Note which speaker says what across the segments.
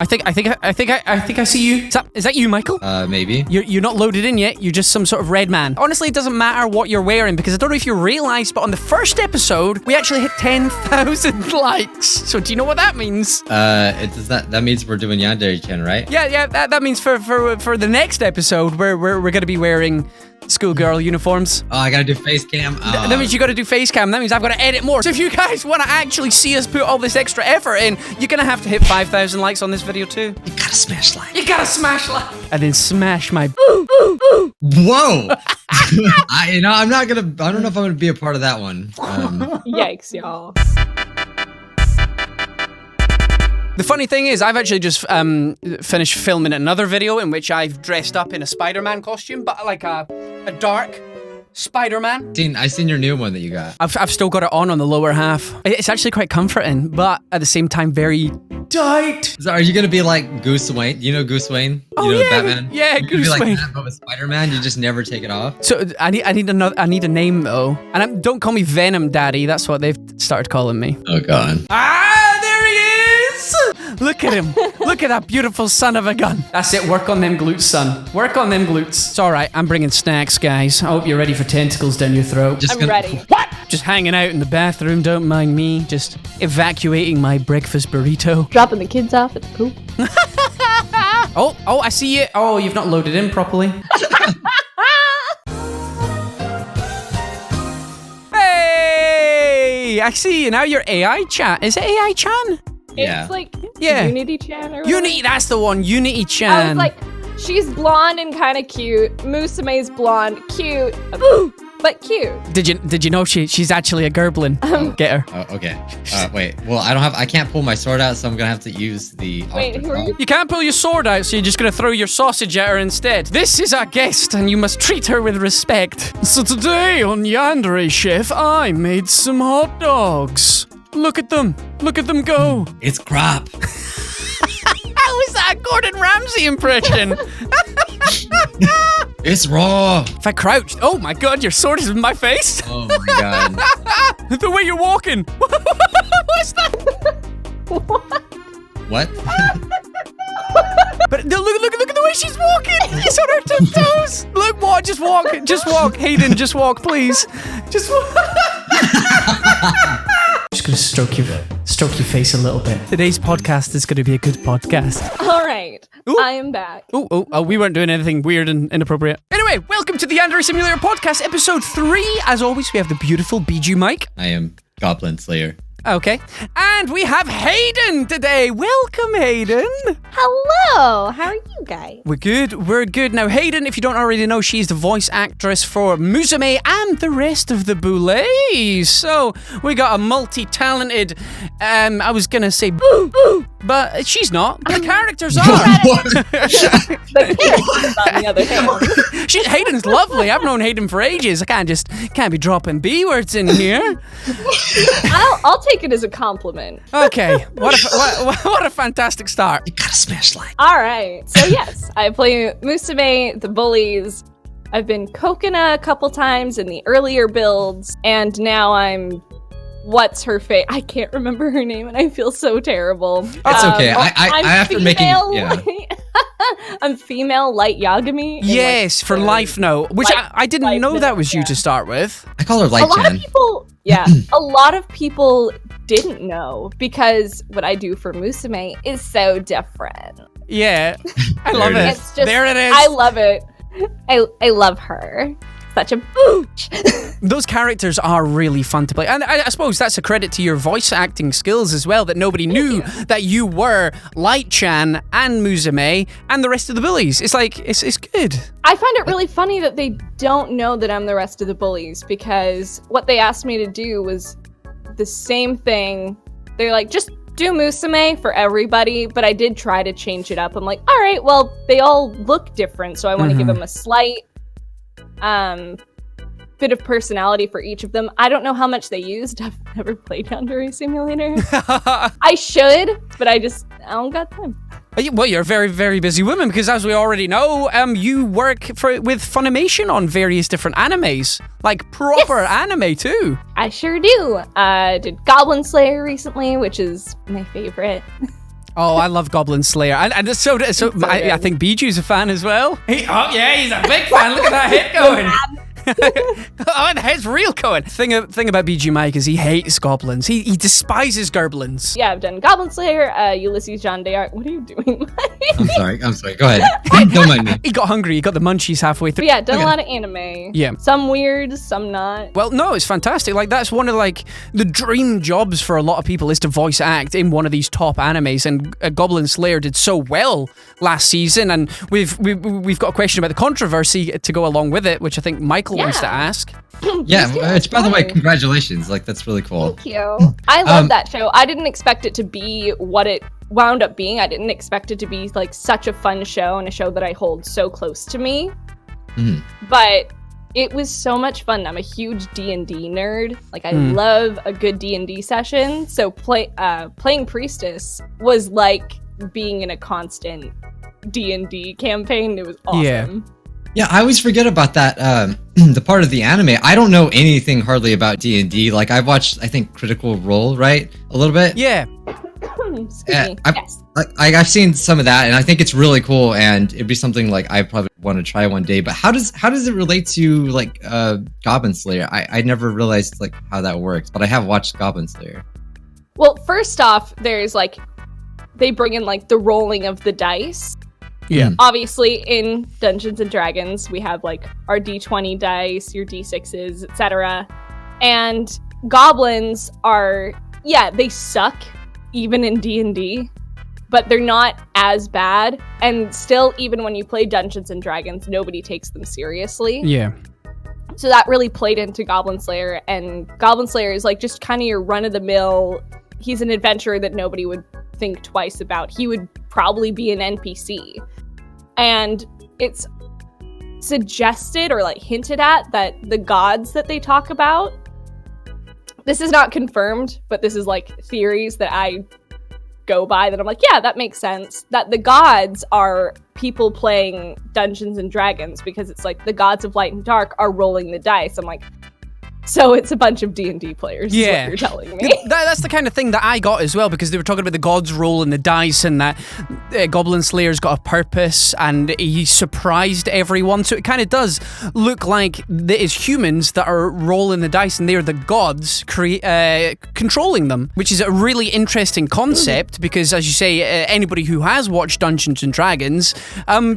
Speaker 1: I think I see you. Is that you, Michael?
Speaker 2: Maybe.
Speaker 1: You're not loaded in yet. You're just some sort of red man. Honestly, it doesn't matter what you're wearing because I don't know if you realized, but on the first episode, we actually hit 10,000 likes. So do you know what that means?
Speaker 2: That means we're doing Yandere-chan, right?
Speaker 1: Yeah. That means for the next episode, we're going to be wearing schoolgirl uniforms.
Speaker 2: Oh, I gotta do face cam.
Speaker 1: That means you gotta do face cam. That means I've got to edit more. So if you guys want to actually see us put all this extra effort in, you're gonna have to hit 5,000 likes on this video too.
Speaker 2: You gotta smash like.
Speaker 1: You gotta smash like. And then smash my.
Speaker 2: Whoa! I don't know if I'm gonna be a part of that one.
Speaker 3: Yikes, y'all.
Speaker 1: The funny thing is, I've actually just finished filming another video in which I've dressed up in a Spider-Man costume, but like a dark Spider-Man.
Speaker 2: I've seen your new one that you got.
Speaker 1: I've still got it on the lower half. It's actually quite comforting, but at the same time, very tight.
Speaker 2: So are you gonna be like Goose Wayne? You know Goose Wayne?
Speaker 1: Oh,
Speaker 2: you know
Speaker 1: yeah,
Speaker 2: Batman?
Speaker 1: yeah,
Speaker 2: You're
Speaker 1: Goose
Speaker 2: gonna be
Speaker 1: Wayne.
Speaker 2: like that, but with Spider-Man, you just never take it off.
Speaker 1: So I need a name though, and don't call me Venom Daddy. That's what they've started calling me.
Speaker 2: Oh god.
Speaker 1: There he is! Look at him. Look at that beautiful son of a gun. That's it. Work on them glutes, son. Work on them glutes. It's all right. I'm bringing snacks, guys. I hope you're ready for tentacles down your throat.
Speaker 3: I'm ready.
Speaker 1: What? Just hanging out in the bathroom. Don't mind me. Just evacuating my breakfast burrito.
Speaker 3: Dropping the kids off at the pool.
Speaker 1: Oh, I see you. Oh, you've not loaded in properly. Hey, I see you now. You're AI Chan. Is it AI Chan?
Speaker 2: Yeah.
Speaker 3: It's like
Speaker 1: Yeah.
Speaker 3: Unity-chan or whatever.
Speaker 1: Unity, that's the one. Unity
Speaker 3: I
Speaker 1: Chan.
Speaker 3: was like, she's blonde and kind of cute. Musume's blonde, cute, but cute.
Speaker 1: Did you know she's actually a gerblin? Get her.
Speaker 2: Oh, okay. Wait. Well, I can't pull my sword out, so I'm gonna have to use the.
Speaker 3: Wait, who are you?
Speaker 1: You can't pull your sword out, so you're just gonna throw your sausage at her instead. This is our guest, and you must treat her with respect. So today on Yandere, Chef, I made some hot dogs. Look at them. Look at them go.
Speaker 2: It's crap.
Speaker 1: How is that a Gordon Ramsay impression?
Speaker 2: It's raw.
Speaker 1: If I crouched, oh my god, your sword is in my face.
Speaker 2: Oh my god.
Speaker 1: The way you're walking. What's that?
Speaker 2: What?
Speaker 1: But look at the way she's walking. It's on her tiptoes. Look, what? Just walk. Hayden, just walk, please. Just walk. Just gonna stroke your face a little bit. Today's podcast is gonna be a good podcast.
Speaker 3: All right,
Speaker 1: Ooh.
Speaker 3: I am back.
Speaker 1: Oh, we weren't doing anything weird and inappropriate. Anyway, welcome to the Yandere Simulator podcast, episode 3. As always, we have the beautiful Bijuu Mike.
Speaker 2: I am Goblin Slayer.
Speaker 1: Okay. And we have Hayden today. Welcome, Hayden.
Speaker 3: Hello, how are you guys?
Speaker 1: We're good. Now, Hayden, if you don't already know, she's the voice actress for Museme and the rest of the Boulets. So, we got a multi-talented, I was gonna say but she's not. The characters are.
Speaker 3: The characters, on the other hand.
Speaker 1: Hayden's lovely. I've known Hayden for ages. I can't be dropping B words in here.
Speaker 3: I'll take it as a compliment.
Speaker 1: Okay, what a fantastic start.
Speaker 2: You gotta smash like.
Speaker 3: All right, so yes, I play Museme, the bullies. I've been Kokina a couple times in the earlier builds, and now I'm what's her face? I can't remember her name, and I feel so terrible.
Speaker 2: It's okay. I after making
Speaker 3: I'm female Light Yagami.
Speaker 1: Yes, for Life Note, which I didn't know that was you to start with.
Speaker 2: I call her Light
Speaker 3: A lot
Speaker 2: Chan.
Speaker 3: of people, a lot of people didn't know because what I do for Museme is so different.
Speaker 1: Yeah, I love it.
Speaker 3: It's just,
Speaker 1: there it is.
Speaker 3: I love it. I love her. Such a booch.
Speaker 1: Those characters are really fun to play. And I suppose that's a credit to your voice acting skills as well, that nobody knew that you were Light-chan and Museme and the rest of the bullies. It's like, it's good.
Speaker 3: I find it really funny that they don't know that I'm the rest of the bullies because what they asked me to do was the same thing. They're like, just do Museme for everybody, but I did try to change it up. I'm like, all right, well, they all look different, so I want to give them a slight bit of personality for each of them. I don't know how much they used. I've never played Yandere Simulator. I should, but I don't got time.
Speaker 1: Well, you're a very, very busy woman because, as we already know, you work with Funimation on various different animes, like proper anime too.
Speaker 3: I sure do. Did Goblin Slayer recently, which is my favorite.
Speaker 1: Oh, I love Goblin Slayer. And I think Bijuu's a fan as well. He's a big fan. Look at that hit going. Oh, the head's real going. Thing about Bijuu Mike is he hates goblins. He despises goblins.
Speaker 3: Yeah, I've done Goblin Slayer, Ulysses John Day. What are you doing, Mike?
Speaker 2: I'm sorry. Go ahead. Don't mind me.
Speaker 1: He got hungry. He got the munchies halfway through.
Speaker 3: But yeah, done a lot of anime.
Speaker 1: Yeah.
Speaker 3: Some weird, some not.
Speaker 1: Well, no, it's fantastic. Like, that's one of, like, the dream jobs for a lot of people is to voice act in one of these top animes, and Goblin Slayer did so well last season, and we've got a question about the controversy to go along with it, which I think Michael wants to ask.
Speaker 2: Yeah, by the way, congratulations. Like, that's really cool.
Speaker 3: Thank you. I love that show. I didn't expect it to be what it wound up being. I didn't expect it to be, like, such a fun show and a show that I hold so close to me. Mm. But it was so much fun. I'm a huge D&D nerd. Like, I love a good D&D session. So playing Priestess was like being in a constant D&D campaign. It was awesome.
Speaker 2: Yeah, I always forget about that, the part of the anime. I don't know anything hardly about D&D. Like, I've watched, I think, Critical Role, right? A little bit?
Speaker 1: Yeah.
Speaker 2: I've seen some of that, and I think it's really cool, and it'd be something, like, I probably want to try one day. But how does it relate to, like, Goblin Slayer? I never realized, like, how that works, but I have watched Goblin Slayer.
Speaker 3: Well, first off, there's, like, they bring in, like, the rolling of the dice.
Speaker 1: Yeah.
Speaker 3: Obviously, in Dungeons and Dragons, we have like our D20 dice, your D6s, etc. And goblins are, they suck even in D&D, but they're not as bad. And still, even when you play Dungeons and Dragons, nobody takes them seriously.
Speaker 1: Yeah.
Speaker 3: So that really played into Goblin Slayer, and Goblin Slayer is like just kind of your run-of-the-mill. He's an adventurer that nobody would think twice about. He would probably be an NPC. And it's suggested or like hinted at that the gods that they talk about, this is not confirmed, but this is like theories that I go by that I'm like, yeah, that makes sense. That the gods are people playing Dungeons and Dragons, because it's like the gods of light and dark are rolling the dice. I'm like, so it's a bunch of D&D players, is what you're telling me.
Speaker 1: That's the kind of thing that I got as well, because they were talking about the gods rolling the dice, and that Goblin Slayer's got a purpose, and he surprised everyone. So it kind of does look like it is humans that are rolling the dice, and they're the gods controlling them, which is a really interesting concept, because, as you say, anybody who has watched Dungeons and Dragons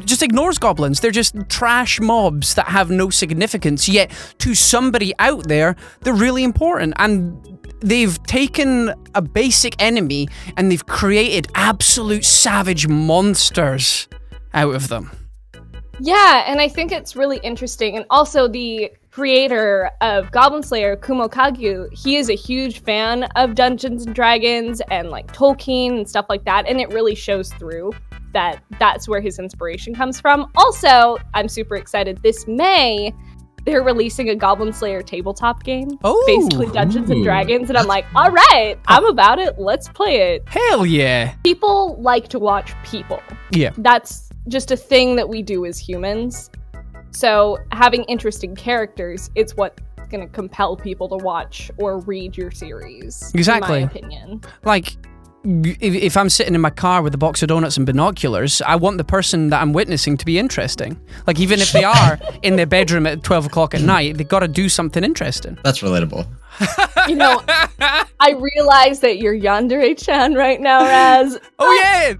Speaker 1: just ignores goblins. They're just trash mobs that have no significance, yet to somebody out there, they're really important, and they've taken a basic enemy and they've created absolute savage monsters out of them.
Speaker 3: Yeah, and I think it's really interesting. And also the creator of Goblin Slayer, Kumo Kagyu, he is a huge fan of Dungeons and Dragons and like Tolkien and stuff like that, and it really shows through that that's where his inspiration comes from. Also, I'm super excited. This May, they're releasing a Goblin Slayer tabletop game. Oh, basically Dungeons and Dragons. And I'm like, all right, I'm about it. Let's play it.
Speaker 1: Hell yeah.
Speaker 3: People like to watch people.
Speaker 1: Yeah.
Speaker 3: That's just a thing that we do as humans. So having interesting characters, it's what's going to compel people to watch or read your series.
Speaker 1: Exactly.
Speaker 3: In my opinion.
Speaker 1: Like, if I'm sitting in my car with a box of donuts and binoculars, I want the person that I'm witnessing to be interesting. Like, even if they are in their bedroom at 12 o'clock at night, they got to do something interesting.
Speaker 2: That's relatable.
Speaker 3: You know, I realize that you're Yandere-chan right now, Raz.
Speaker 1: Oh, yeah!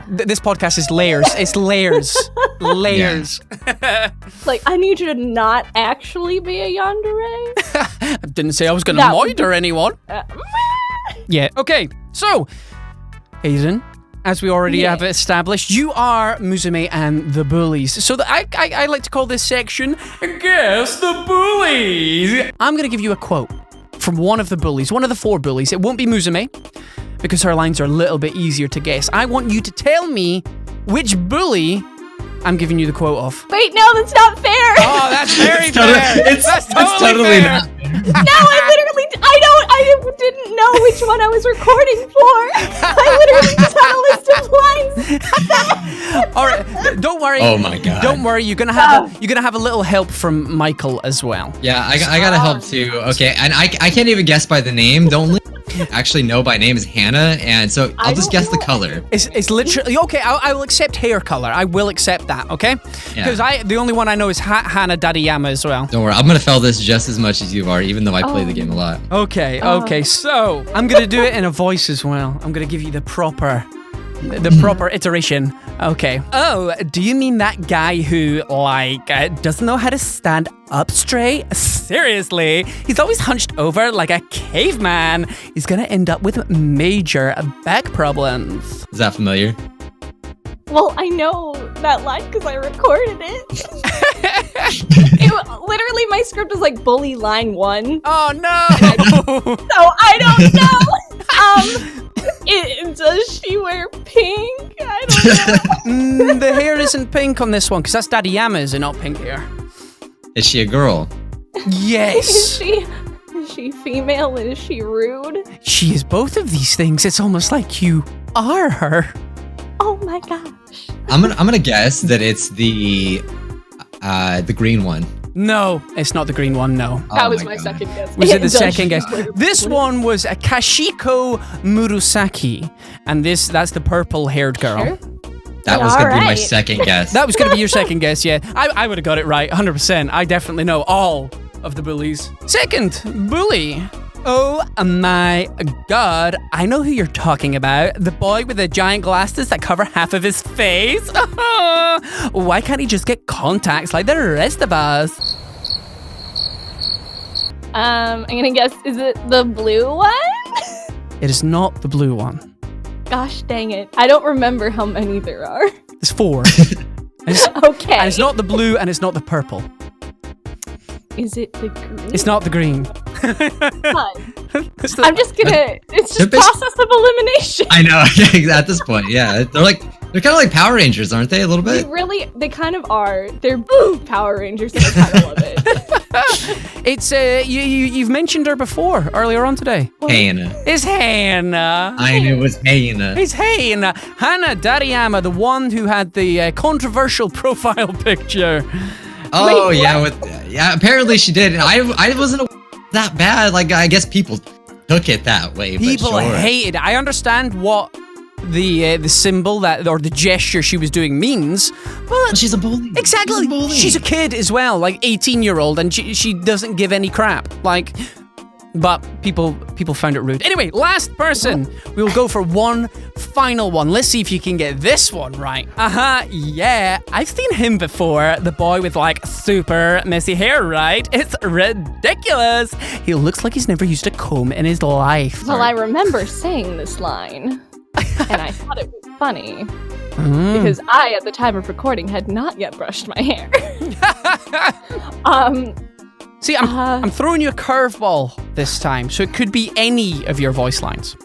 Speaker 1: This podcast is layers. It's layers. Layers.
Speaker 3: Like, I need you to not actually be a Yandere.
Speaker 1: I didn't say I was going to murder anyone. Yeah. Okay. So, Hayden, as we already have established, you are Museme and the Bullies. So I like to call this section, Guess the Bullies. I'm going to give you a quote from one of the bullies, one of the 4 bullies. It won't be Museme, because her lines are a little bit easier to guess. I want you to tell me which bully I'm giving you the quote of.
Speaker 3: Wait, no, that's not fair.
Speaker 1: Oh, that's very fair. That's totally fair.
Speaker 3: No, I didn't know which one I was recording for. I literally just had a list of lines.
Speaker 1: All right, don't worry.
Speaker 2: Oh my god.
Speaker 1: Don't worry. You're gonna have a little help from Michael as well.
Speaker 2: Yeah, I gotta help too. Okay, and I can't even guess by the name. Don't. actually know by name is Hannah, and so I'll just guess the color.
Speaker 1: It's literally okay. I will accept hair color. I will accept that. Okay, because the only one I know is Hannah Daviau as well.
Speaker 2: Don't worry, I'm gonna fail this just as much as you are, even though I play the game a lot.
Speaker 1: Okay. So I'm gonna do it in a voice as well. I'm gonna give you the proper iteration. Okay. Oh, do you mean that guy who, like, doesn't know how to stand up straight? Seriously? He's always hunched over like a caveman. He's gonna end up with major back problems.
Speaker 2: Is that familiar?
Speaker 3: Well, I know that line because I recorded it. Literally, my script was like bully line 1.
Speaker 1: Oh, no!
Speaker 3: So I don't know. Does she wear pink? I don't know.
Speaker 1: The hair isn't pink on this one because that's Daddy Yama's and not pink hair.
Speaker 2: Is she a girl?
Speaker 1: Yes.
Speaker 3: Is she female? Is she rude?
Speaker 1: She is both of these things. It's almost like you are her.
Speaker 3: Oh my gosh.
Speaker 2: I'm gonna guess that it's the green one.
Speaker 1: No, it's not the green one, no.
Speaker 3: That was my second guess.
Speaker 1: Was it the second guess? This one was a Kashiko Murasaki, and that's the purple-haired girl.
Speaker 3: Sure.
Speaker 2: That was going to be my second guess.
Speaker 1: That was going to be your second guess, yeah. I would have got it right, 100%. I definitely know all of the bullies. Second bully. Oh my god, I know who you're talking about. The boy with the giant glasses that cover half of his face. Why can't he just get contacts like the rest of us?
Speaker 3: I'm gonna guess, is it the blue one?
Speaker 1: It is not the blue one.
Speaker 3: Gosh dang it. I don't remember how many there are.
Speaker 1: There's 4.
Speaker 3: Okay.
Speaker 1: And it's not the blue and it's not the purple.
Speaker 3: Is it the green?
Speaker 1: It's not the green.
Speaker 3: I'm just gonna. It's just process of elimination.
Speaker 2: I know. At this point, yeah, they're kind of like Power Rangers, aren't they? A little bit.
Speaker 3: They kind of are. They're Power Rangers, and I kind of love it.
Speaker 1: It's you've mentioned her before earlier on today.
Speaker 2: Hannah.
Speaker 1: It's Hannah.
Speaker 2: I knew it was Hannah.
Speaker 1: It's Hannah. Hannah Daviau, the one who had the controversial profile picture.
Speaker 2: Oh, wait, yeah. Apparently she did. And I wasn't that bad. Like, I guess people took it that way.
Speaker 1: People
Speaker 2: but sure.
Speaker 1: hated it. I understand what the symbol or the gesture she was doing means, but
Speaker 2: well, she's a bully.
Speaker 1: Exactly. She's a kid as well, like 18-year-old, and she doesn't give any crap. Like, but people found it rude. Anyway, last person. We'll go for one final one. Let's see if you can get this one right. Yeah. I've seen him before. The boy with like super messy hair, right? It's ridiculous. He looks like he's never used a comb in his life.
Speaker 3: Well, I remember saying this line, and I thought it was funny. Because I, at the time of recording, had not yet brushed my hair.
Speaker 1: See, I'm throwing you a curveball this time, so it could be any of your voice lines.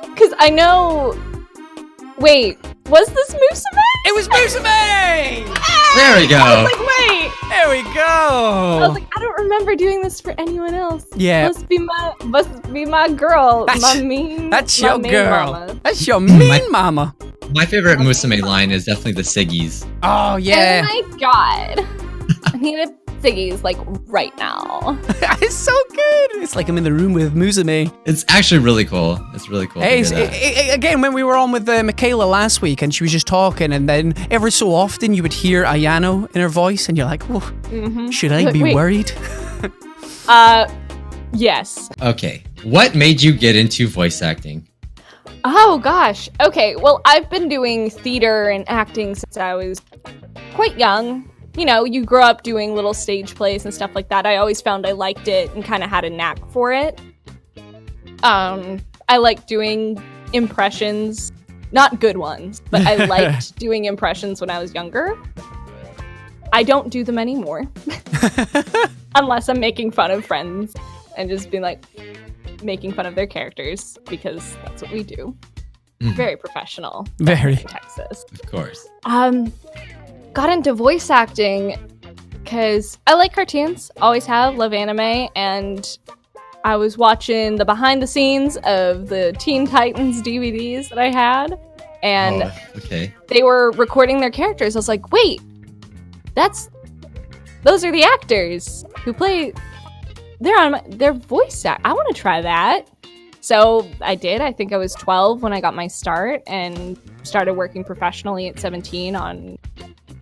Speaker 3: Because I know... Wait, was this Museme?
Speaker 1: It was Museme!
Speaker 2: There we go.
Speaker 3: I was like, wait.
Speaker 1: There we go.
Speaker 3: I was like, I don't remember doing this for anyone else.
Speaker 1: Yeah.
Speaker 3: Must be my girl.
Speaker 1: That's your girl.
Speaker 3: Mama.
Speaker 1: That's your mean mama.
Speaker 2: My favorite Museme line is definitely the Siggies.
Speaker 1: Oh, yeah.
Speaker 3: Oh my god. I need a Siggies, like, right now.
Speaker 1: It's so good. It's like I'm in the room with Museme.
Speaker 2: It's actually really cool. It's really cool.
Speaker 1: Hey, again, when we were on with Michaela last week and she was just talking, and then every so often you would hear Ayano in her voice, and you're like, oh, should I be worried?
Speaker 3: Yes.
Speaker 2: Okay. What made you get into voice acting?
Speaker 3: Oh, gosh. Okay, well, I've been doing theater and acting since I was quite young. You know, you grow up doing little stage plays and stuff like that. I always found I liked it and kind of had a knack for it. I liked doing impressions. Not good ones, but I liked doing impressions when I was younger. I don't do them anymore. Unless I'm making fun of friends and just being like, making fun of their characters, because that's what we do. Very professional.
Speaker 1: Very.
Speaker 3: In Texas.
Speaker 2: Of course.
Speaker 3: Got into voice acting because I like cartoons, always have, love anime, and I was watching the behind the scenes of the Teen Titans DVDs that I had, and they were recording their characters. I was like, wait, those are the actors who play they're voice act. I want to try that. So I did. I think I was 12 when I got my start and started working professionally at 17 on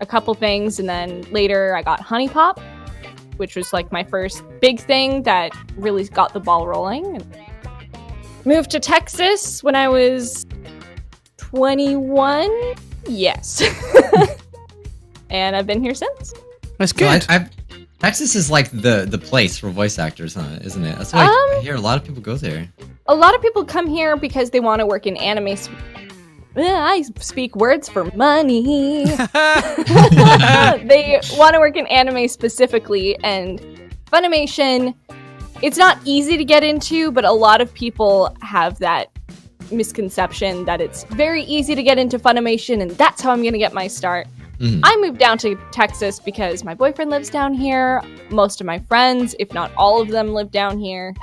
Speaker 3: a couple things. And then later I got Honey Pop, which was like my first big thing that really got the ball rolling. Moved to Texas when I was 21. Yes. And I've been here since.
Speaker 1: That's good.
Speaker 2: So Texas is like the place for voice actors, huh? Isn't it? That's why I hear a lot of people go there.
Speaker 3: A lot of people come here because they want to work in anime. I speak words for money. They want to work in anime specifically, and Funimation, it's not easy to get into, but a lot of people have that misconception that it's very easy to get into Funimation, and that's how I'm going to get my start. Mm-hmm. I moved down to Texas because my boyfriend lives down here. Most of my friends, if not all of them, live down here.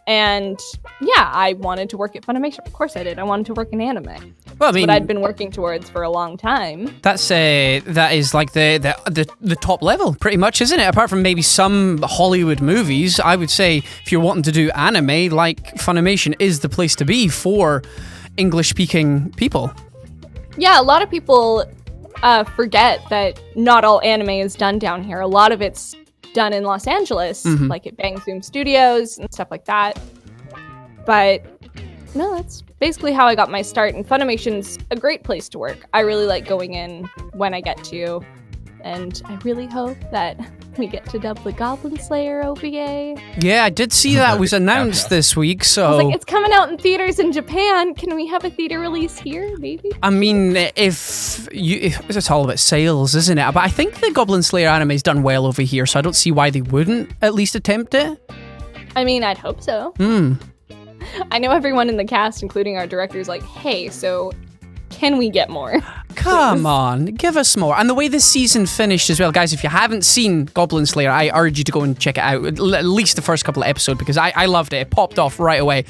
Speaker 3: And yeah, I wanted to work at Funimation. Of course I did. I wanted to work in anime. Well, I mean, what I'd been working towards for a long time.
Speaker 1: That is like the top level, pretty much, isn't it? Apart from maybe some Hollywood movies, I would say if you're wanting to do anime, like Funimation is the place to be for English-speaking people. Yeah,
Speaker 3: a lot of people forget that not all anime is done down here. A lot of it's done in Los Angeles, like at Bang Zoom Studios and stuff like that. But no, that's basically how I got my start, and Funimation's a great place to work. I really like going in when I get to, and I really hope that we get to dub the Goblin Slayer OVA.
Speaker 1: Yeah, I did see that was announced this week, so...
Speaker 3: I was like, it's coming out in theaters in Japan. Can we have a theater release here, maybe?
Speaker 1: I mean, if it's all about sales, isn't it? But I think the Goblin Slayer anime's done well over here, so I don't see why they wouldn't at least attempt it.
Speaker 3: I mean, I'd hope so. I know everyone in the cast, including our director, is like, hey, so can we get more?
Speaker 1: Come on, give us more. And the way this season finished as well, guys, if you haven't seen Goblin Slayer, I urge you to go and check it out, at least the first couple of episodes, because I loved it. It popped off right away.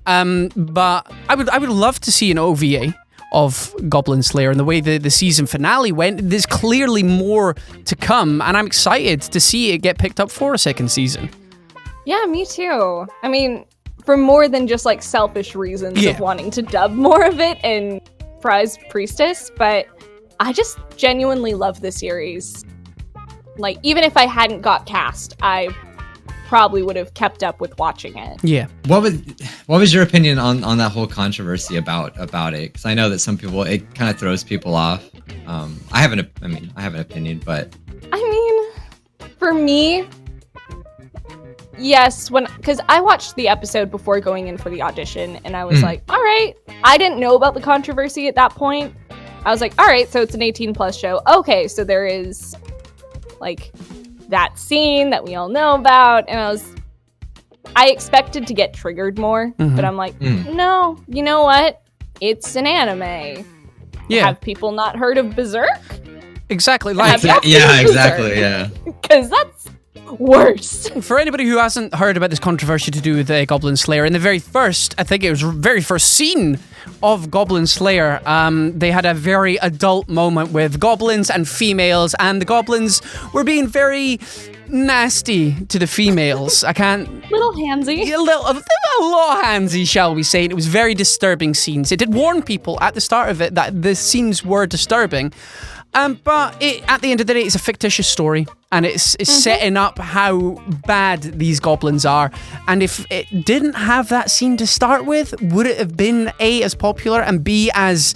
Speaker 1: But I would love to see an OVA of Goblin Slayer, and the way the season finale went, there's clearly more to come, and I'm excited to see it get picked up for a second season.
Speaker 3: Yeah, me too. I mean, for more than just like selfish reasons of wanting to dub more of it and prize Priestess, but I just genuinely love the series. Like, even if I hadn't got cast, I probably would have kept up with watching it.
Speaker 2: Yeah. What was your opinion on that whole controversy about it? Because I know that some people, it kind of throws people off. I have an opinion, but
Speaker 3: I mean, for me, yes, because I watched the episode before going in for the audition, and I was like, all right. I didn't know about the controversy at that point. I was like, all right, so it's an 18+ show. Okay, so there is like that scene that we all know about, and I expected to get triggered more, but I'm like, no, you know what? It's an anime. Yeah. Have people not heard of Berserk?
Speaker 1: Exactly. Like,
Speaker 2: yeah, exactly. Yeah.
Speaker 3: Because that's worse.
Speaker 1: For anybody who hasn't heard about this controversy to do with Goblin Slayer, in the very first scene of Goblin Slayer, they had a very adult moment with goblins and females, and the goblins were being very nasty to the females.
Speaker 3: Little handsy.
Speaker 1: A lot handsy, shall we say. And it was very disturbing scenes. It did warn people at the start of it that the scenes were disturbing. But at the end of the day, it's a fictitious story, and it's setting up how bad these goblins are. And if it didn't have that scene to start with, would it have been A, as popular, and B, as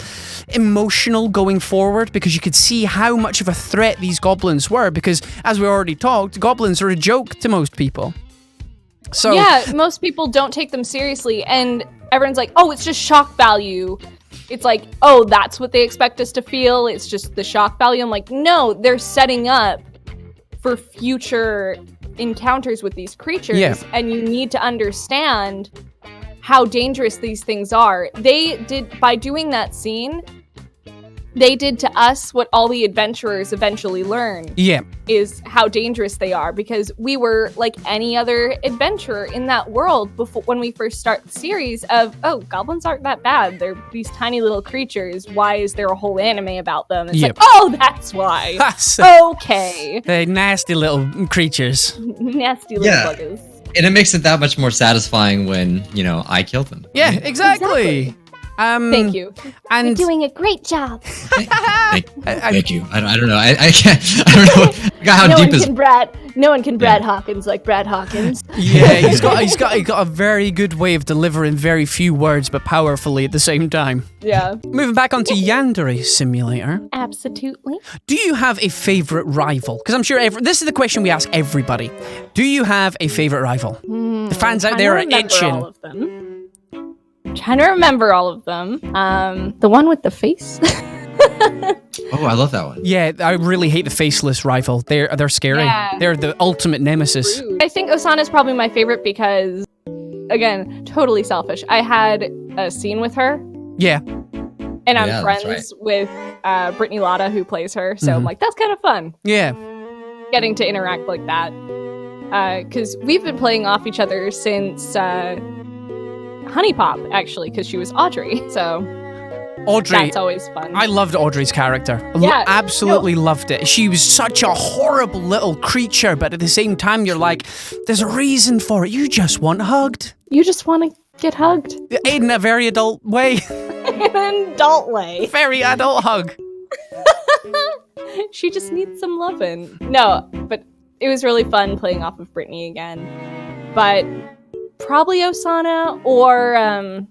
Speaker 1: emotional going forward? Because you could see how much of a threat these goblins were, because as we already talked, goblins are a joke to most people. So
Speaker 3: yeah, most people don't take them seriously, and everyone's like, oh, it's just shock value. It's like, oh, that's what they expect us to feel. It's just the shock value. I'm like, no, they're setting up for future encounters with these creatures. And you need to understand how dangerous these things are. By doing that scene, they did to us what all the adventurers eventually learned. Yeah. Is how dangerous they are, because we were like any other adventurer in that world before, when we first start the series of, oh, goblins aren't that bad. They're these tiny little creatures. Why is there a whole anime about them? It's like, oh, that's why. Okay.
Speaker 1: They're nasty little creatures.
Speaker 3: Nasty little buggers.
Speaker 2: it makes it that much more satisfying when, I killed them.
Speaker 1: Yeah, exactly.
Speaker 3: Thank you.
Speaker 1: And
Speaker 4: You're doing a great job.
Speaker 2: Thank you. I don't know. I can't. I don't know. I got how deep is.
Speaker 3: No one can Brad Hawkins like Brad Hawkins.
Speaker 1: yeah, he's got a very good way of delivering very few words but powerfully at the same time.
Speaker 3: Yeah.
Speaker 1: Moving back onto Yandere Simulator.
Speaker 4: Absolutely.
Speaker 1: Do you have a favorite rival? Because I'm sure this is the question we ask everybody. Do you have a favorite rival? The fans out there are itching.
Speaker 3: All of them. I'm trying to remember all of them. The one with the face.
Speaker 2: Oh, I love that one.
Speaker 1: Yeah, I really hate the faceless rival. They're scary.
Speaker 3: Yeah.
Speaker 1: They're the ultimate nemesis.
Speaker 3: I think OSANA'S probably my favorite because, again, totally selfish. I had a scene with her.
Speaker 1: Yeah.
Speaker 3: And I'm friends with Brittany Lotta, who plays her. So I'm like, that's kind of fun.
Speaker 1: Yeah.
Speaker 3: Getting to interact like that. Because we've been playing off each other since Honey Pop, actually, because she was Audrey. So
Speaker 1: Audrey.
Speaker 3: that's always fun.
Speaker 1: I loved Audrey's character.
Speaker 3: Yeah,
Speaker 1: Absolutely loved it. She was such a horrible little creature, but at the same time, you're like, there's a reason for it. You just want hugged.
Speaker 3: You just want to get hugged.
Speaker 1: In a very adult way.
Speaker 3: In an adult way.
Speaker 1: Very adult hug.
Speaker 3: She just needs some loving. No, but it was really fun playing off of Brittany again. But probably OSANA or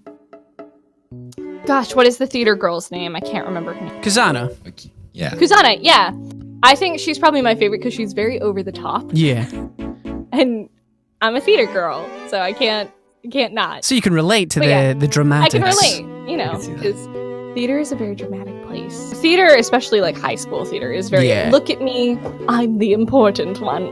Speaker 3: gosh, what is the theater girl's name? I can't remember her name.
Speaker 1: Kazana.
Speaker 2: Yeah.
Speaker 3: Kuzana, yeah. I think she's probably my favorite because she's very over the top.
Speaker 1: Yeah.
Speaker 3: And I'm a theater girl, so I can't not.
Speaker 1: So you can relate to
Speaker 3: But
Speaker 1: the dramatics.
Speaker 3: I can relate, because theater is a very dramatic place. Theater, especially like high school theater, is very, look at me, I'm the important one.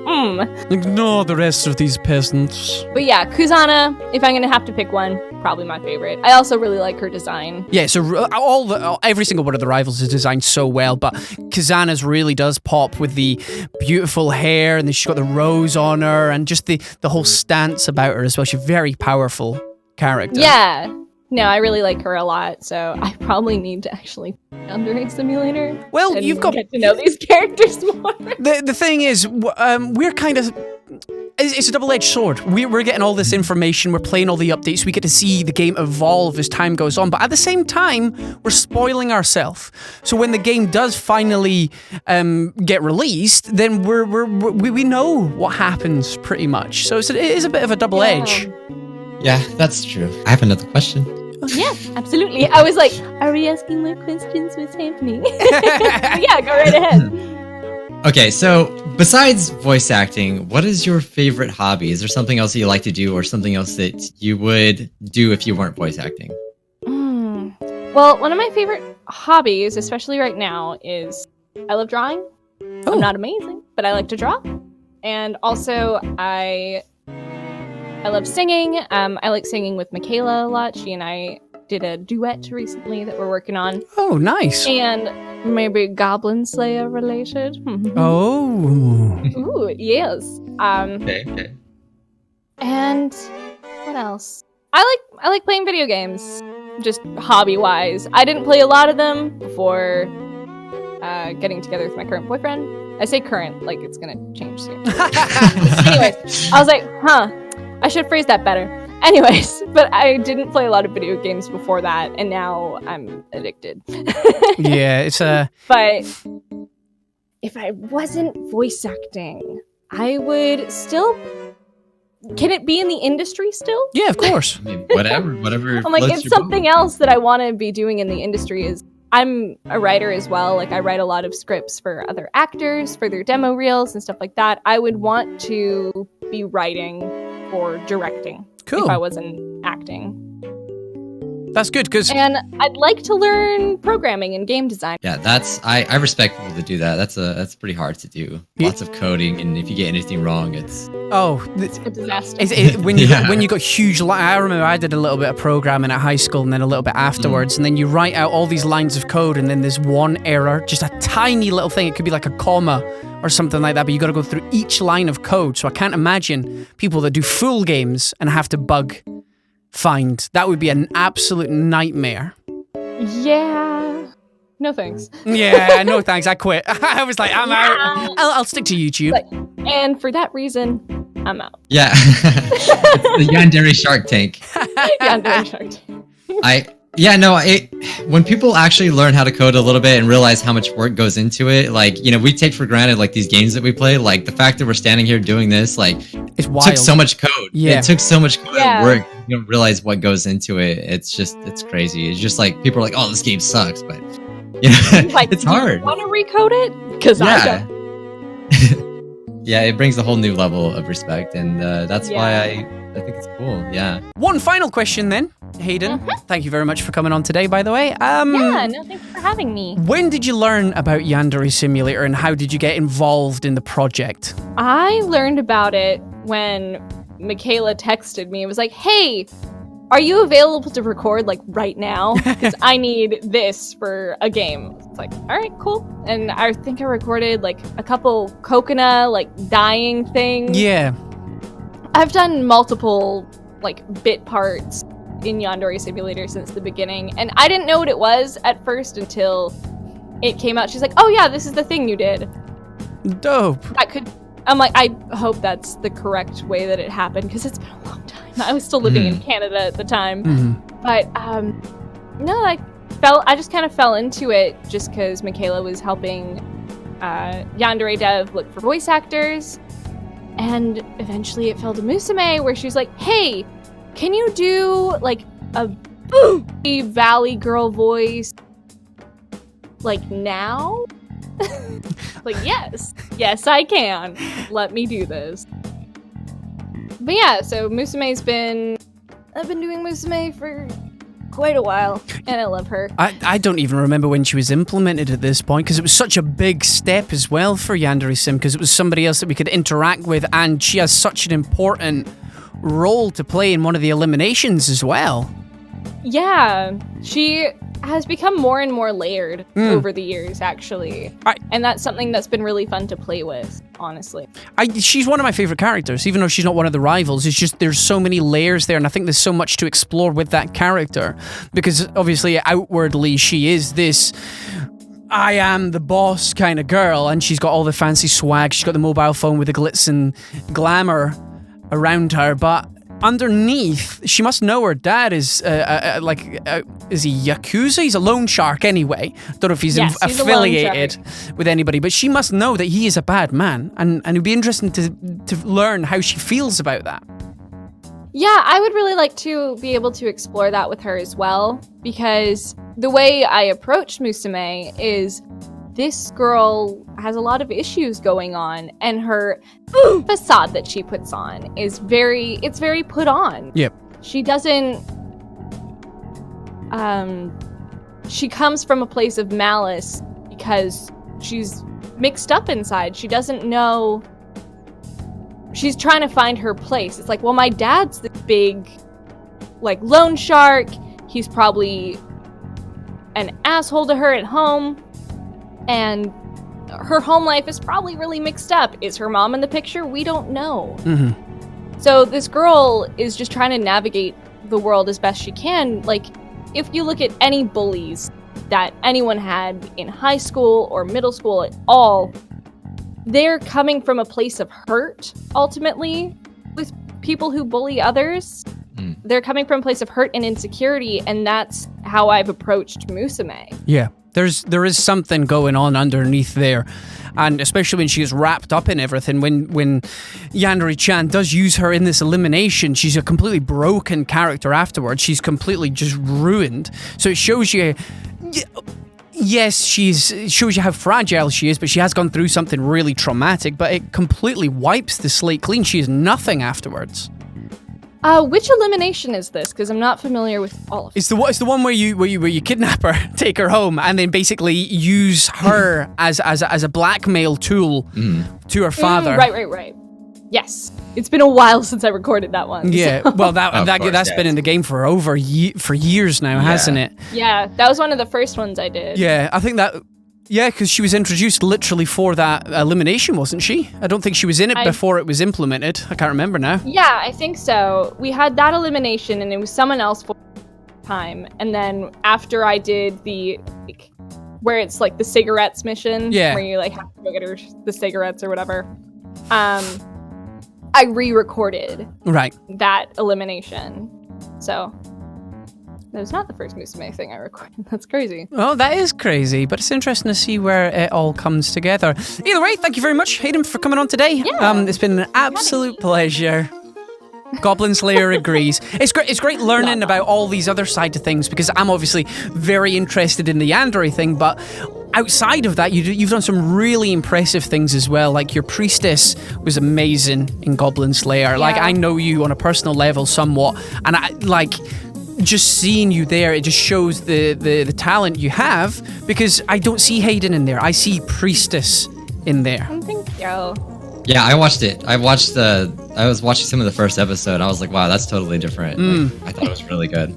Speaker 1: Ignore the rest of these peasants.
Speaker 3: But yeah, Kuzana, if I'm gonna have to pick one, probably my favorite. I also really like her design.
Speaker 1: Yeah, so every single one of the rivals is designed so well, but Kazana's really does pop with the beautiful hair, and then she's got the rose on her, and just the whole stance about her as well. She's a very powerful character.
Speaker 3: Yeah. No, I really like her a lot, so I probably need to actually play Yandere Simulator.
Speaker 1: Well,
Speaker 3: and
Speaker 1: you've got
Speaker 3: get to know these characters more.
Speaker 1: The thing is, we're kind of... It's a double-edged sword. We're getting all this information, we're playing all the updates, we get to see the game evolve as time goes on, but at the same time, we're spoiling ourselves. So when the game does finally get released, then we know what happens, pretty much. So it is a bit of a double edge.
Speaker 2: Yeah, that's true. I have another question.
Speaker 3: Yeah, absolutely. I was like, are we asking more questions? What's happening? Yeah, go right ahead.
Speaker 2: Okay, so besides voice acting, what is your favorite hobby? Is there something else that you like to do or something else that you would do if you weren't voice acting?
Speaker 3: Well, one of my favorite hobbies, especially right now, is I love drawing. Oh. I'm not amazing, but I like to draw. And also, I love singing. I like singing with Michaela a lot. She and I did a duet recently that we're working on.
Speaker 1: Oh, nice.
Speaker 3: And maybe Goblin Slayer related.
Speaker 1: Oh.
Speaker 3: Ooh, yes.
Speaker 2: Okay.
Speaker 3: And what else? I like playing video games, just hobby-wise. I didn't play a lot of them before getting together with my current boyfriend. I say current, like it's gonna change soon. Anyways, I was like, I should phrase that better. Anyways, but I didn't play a lot of video games before that, and now I'm addicted.
Speaker 1: Yeah, it's a...
Speaker 3: But if I wasn't voice acting, I would still... Can it be in the industry still?
Speaker 1: Yeah, of course.
Speaker 2: I mean, whatever.
Speaker 3: I'm like, it's something else that I want to be doing in the industry is... I'm a writer as well. Like, I write a lot of scripts for other actors, for their demo reels and stuff like that. I would want to be writing or directing if I wasn't acting.
Speaker 1: That's good, because...
Speaker 3: And I'd like to learn programming and game design.
Speaker 2: Yeah, I respect people that do that. That's pretty hard to do. Lots of coding, and if you get anything wrong, it's...
Speaker 1: Oh,
Speaker 3: it's a disaster.
Speaker 1: When you got huge... I remember I did a little bit of programming at high school and then a little bit afterwards, and then you write out all these lines of code, and then there's one error, just a tiny little thing. It could be like a comma or something like that, but you got to go through each line of code. So I can't imagine people that do full games and have to bug find. That would be an absolute nightmare.
Speaker 3: Yeah. No thanks.
Speaker 1: Yeah, no thanks. I quit. I was like, I'm out. I'll stick to YouTube.
Speaker 3: And for that reason, I'm out.
Speaker 2: Yeah. It's the Yandere Shark Tank.
Speaker 3: Yandere Shark Tank.
Speaker 2: When people actually learn how to code a little bit and realize how much work goes into it, like, we take for granted, like, these games that we play, like, the fact that we're standing here doing this, like,
Speaker 1: It's wild.
Speaker 2: took so much code.
Speaker 1: Yeah.
Speaker 2: It took so much code
Speaker 3: Yeah.
Speaker 2: and work. You don't realize what goes into it. It's crazy. It's just like, people are like, oh, this game sucks, but,
Speaker 3: Like,
Speaker 2: it's hard.
Speaker 3: Want to recode it? Because I
Speaker 2: Yeah.
Speaker 3: don't.
Speaker 2: Yeah, it brings a whole new level of respect, and that's why
Speaker 3: Yeah.
Speaker 2: I think it's cool. Yeah.
Speaker 1: One final question then, Hayden. Thank you very much for coming on today, by the way.
Speaker 3: Yeah, no, thanks for having me.
Speaker 1: When did you learn about Yandere Simulator and how did you get involved in the project?
Speaker 3: I learned about it when Michaela texted me. It was like, hey, are you available to record like right now? Because I need this for a game. It's like, all right, cool. And I think I recorded like a couple coconut, like dying things.
Speaker 1: Yeah.
Speaker 3: I've done multiple like bit parts in Yandere Simulator since the beginning. And I didn't know what it was at first until it came out. She's like, oh yeah, this is the thing you did.
Speaker 1: Dope.
Speaker 3: I'm like, I hope that's the correct way that it happened because it's been a long time. I was still living in Canada at the time. But no, I just kind of fell into it just because Michaela was helping Yandere Dev look for voice actors. And eventually it fell to Museme where she's like, hey, can you do like a Valley Girl voice like now? Like, yes, I can. Let me do this. But yeah, so I've been doing Museme for quite a while, and I love her.
Speaker 1: I don't even remember when she was implemented at this point because it was such a big step as well for Yandere Sim because it was somebody else that we could interact with and she has such an important role to play in one of the eliminations as well.
Speaker 3: Yeah, she has become more and more layered over the years, actually. And that's something that's been really fun to play with, honestly.
Speaker 1: She's one of my favorite characters, even though she's not one of the rivals. It's just there's so many layers there, and I think there's so much to explore with that character. Because obviously, outwardly, she is this I am the boss kind of girl, and she's got all the fancy swag. She's got the mobile phone with the glitz and glamour around her, but underneath, she must know her dad is is he Yakuza? He's a loan shark anyway. Don't know if he's
Speaker 3: Yes, he's a loan
Speaker 1: affiliated with anybody, but she must know that he is a bad man, and it'd be interesting to learn how she feels about that.
Speaker 3: Yeah, I would really like to be able to explore that with her as well, because the way I approached Museme is this girl has a lot of issues going on, and her facade that she puts on is very put on.
Speaker 1: Yep.
Speaker 3: She doesn't, she comes from a place of malice because she's mixed up inside. She doesn't know, she's trying to find her place. It's like, well, my dad's this big, like, loan shark. He's probably an asshole to her at home. And her home life is probably really mixed up. Is her mom in the picture? We don't know. So this girl is just trying to navigate the world as best she can. Like, if you look at any bullies that anyone had in high school or middle school at all, they're coming from a place of hurt, ultimately, with people who bully others. They're coming from a place of hurt and insecurity, and that's how I've approached Museme.
Speaker 1: Yeah. There is something going on underneath there, and especially when she is wrapped up in everything. When Yandere-chan does use her in this elimination, she's a completely broken character afterwards. She's completely just ruined. So it shows you, yes, it shows you how fragile she is, but she has gone through something really traumatic. But it completely wipes the slate clean. She is nothing afterwards.
Speaker 3: Which elimination is this? Because I'm not familiar with all of it.
Speaker 1: It's the one where you kidnap her, take her home, and then basically use her as a blackmail tool to her father.
Speaker 3: Right. Yes, it's been a while since I recorded that one.
Speaker 1: Yeah,
Speaker 3: so.
Speaker 1: well, that's been in the game for for years now, hasn't it?
Speaker 3: Yeah, that was one of the first ones I did.
Speaker 1: Yeah, I think that. Yeah, because she was introduced literally for that elimination, wasn't she? I don't think she was in it before it was implemented. I can't remember now.
Speaker 3: Yeah, I think so. We had that elimination, and it was someone else for time. And then after I did the, like, where it's like the cigarettes mission, where you like have to go get her the cigarettes or whatever. I re-recorded
Speaker 1: Right.
Speaker 3: that elimination. So that was not the first Museme thing I recorded. That's crazy.
Speaker 1: Oh, that is crazy, but it's interesting to see where it all comes together. Either way, thank you very much, Hayden, for coming on today.
Speaker 3: Yeah.
Speaker 1: It's been an absolute pleasure. Goblin Slayer agrees. It's great learning about all these other side of things, because I'm obviously very interested in the Yandere thing, but outside of that, you've done some really impressive things as well. Like your priestess was amazing in Goblin Slayer.
Speaker 3: Yeah.
Speaker 1: Like I know you on a personal level somewhat, and I like just seeing you there. It just shows the talent you have, because I don't see Hayden in there. I see priestess in there.
Speaker 3: Thank you.
Speaker 2: Yeah, I watched it. I was watching some of the first episode. I was like, wow, that's totally different. Like, I thought it was really good.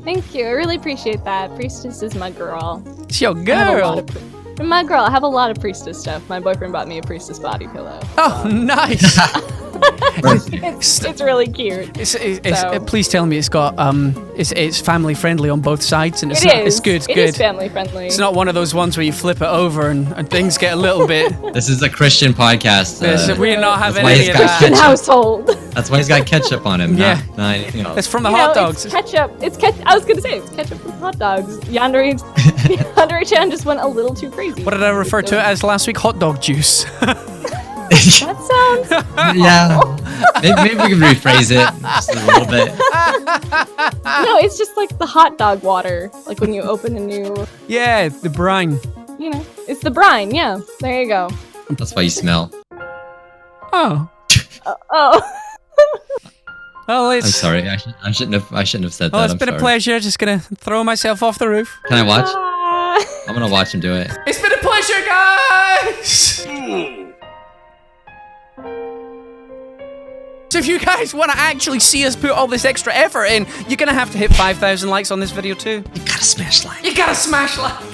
Speaker 3: Thank you. I really appreciate that. Priestess is my girl.
Speaker 1: It's your
Speaker 3: I have a lot
Speaker 1: girl.
Speaker 3: of my girl. I have a lot of priestess stuff. My boyfriend bought me a priestess body pillow.
Speaker 1: Oh, nice.
Speaker 3: It's really cute. So-
Speaker 1: Please tell me it's got it's family friendly on both sides, and it's
Speaker 3: It's
Speaker 1: good.
Speaker 3: It is family friendly.
Speaker 1: It's not one of those ones where you flip it over and things get a little bit.
Speaker 2: This is a Christian podcast.
Speaker 1: We're not having
Speaker 2: why
Speaker 1: any
Speaker 2: he's
Speaker 1: of
Speaker 2: got
Speaker 1: that.
Speaker 3: Christian household.
Speaker 2: That's why he's got ketchup on him,
Speaker 1: Yeah.
Speaker 2: not anything else.
Speaker 1: It's from the
Speaker 3: You
Speaker 1: hot
Speaker 3: know,
Speaker 1: dogs.
Speaker 3: It's ketchup. I was gonna say it's ketchup from hot dogs. Yandere-chan just went a little too crazy.
Speaker 1: What did I refer to it as last week? Hot dog juice.
Speaker 3: That sounds.
Speaker 2: Yeah. Maybe we can rephrase it just a little bit.
Speaker 3: No, it's just like the hot dog water. Like when you open a new.
Speaker 1: Yeah, the brine.
Speaker 3: You know, it's the brine. Yeah, there you go.
Speaker 2: That's why you smell.
Speaker 1: Oh.
Speaker 3: Oh.
Speaker 1: Well,
Speaker 2: I'm
Speaker 1: it's.
Speaker 2: sorry. I shouldn't have said
Speaker 1: Well,
Speaker 2: that.
Speaker 1: it's
Speaker 2: I'm
Speaker 1: been a
Speaker 2: sorry.
Speaker 1: pleasure. Just gonna throw myself off the roof.
Speaker 2: Can I watch?
Speaker 3: Ah.
Speaker 2: I'm gonna watch him do it.
Speaker 1: It's been a pleasure, guys. So if you guys want to actually see us put all this extra effort in, you're gonna have to hit 5,000 likes on this video too.
Speaker 2: You gotta smash like.
Speaker 1: You gotta smash like.